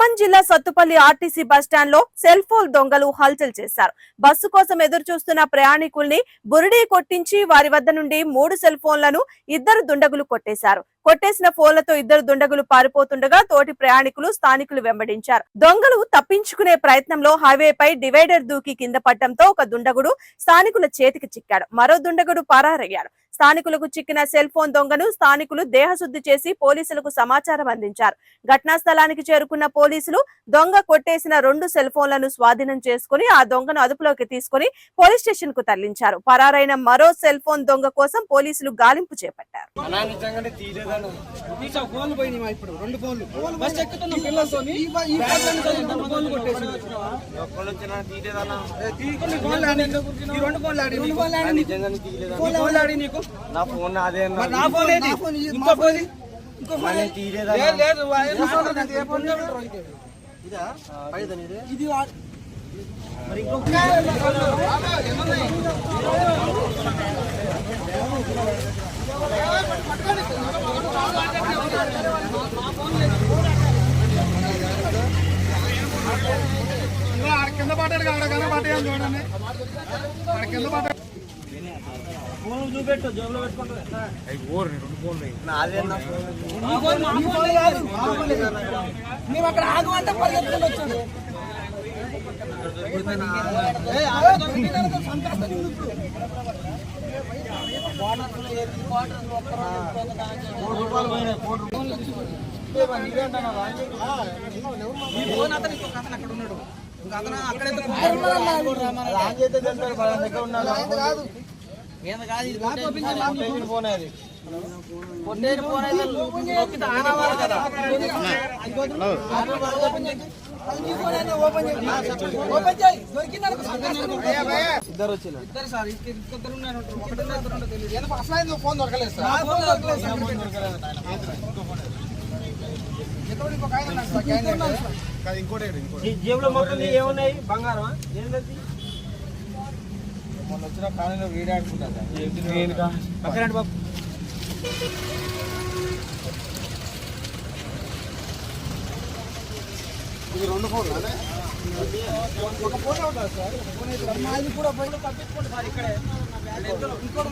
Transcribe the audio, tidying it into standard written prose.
ఖమ్మం జిల్లా Sathupalli RTC bus stand లో cell phone దొంగలు హల్చల్ చేశారు. బస్సు కోసం ఎదురు చూస్తున్న ప్రయాణికుల్ని బురిడీ కొట్టించి వారి వద్ద నుండి 3 సెల్ ఫోన్లను ఇద్దరు దుండగులు కొట్టేశారు. కొట్టేసిన ఫోన్లతో ఇద్దరు దుండగులు పారిపోతుండగా తోటి ప్రయాణికులు స్థానికులు వెంబడించారు. దొంగలు తప్పించుకునే ప్రయత్నంలో హైవేపై డివైడర్ దూకి కింద పడటంతో ఒక దుండగుడు స్థానికుల చేతికి చిక్కాడు. మరో దుండగుడు పరారయ్యాడు. స్థానికులకు చిక్కిన సెల్ ఫోన్ దొంగను స్థానికులు దేహశుద్ధి చేసి పోలీసులకు సమాచారం అందించారు. ఘటనా స్థలానికి చేరుకున్న పోలీసులు దొంగ కొట్టేసిన 2 సెల్ ఫోన్లను స్వాధీనం చేసుకుని ఆ దొంగను అదుపులోకి తీసుకుని పోలీస్ స్టేషన్ కు తరలించారు. పరారైన మరో సెల్ ఫోన్ దొంగ కోసం పోలీసులు గాలింపు చేపట్టారు. నా ఫోన్ అదే ఇంకో కింద పడ్డాడు ఆడగానే పడ్డాను చూడండి కింద పడ్డాడు చూపెట్టు జోబులో మేము అక్కడ ఆగమంటే పరిగెత్తుకుంటూ వచ్చాడు. అక్కడ ఉన్నాడు ఇద్దరు వచ్చి ఫోన్ దొరకలేదు ఇంకోటి జేబులో మొత్తం ఏమున్నాయి బంగారం మొన్న వచ్చిన కాలంలో వీడి ఆడుకుంటా బాబు ఇది 2 ఫోన్లు ఒక ఫోన్ ఉంటుంది సార్ మాది కూడా పైన తప్పించుకోండి సార్ ఇక్కడే ఇంకోటి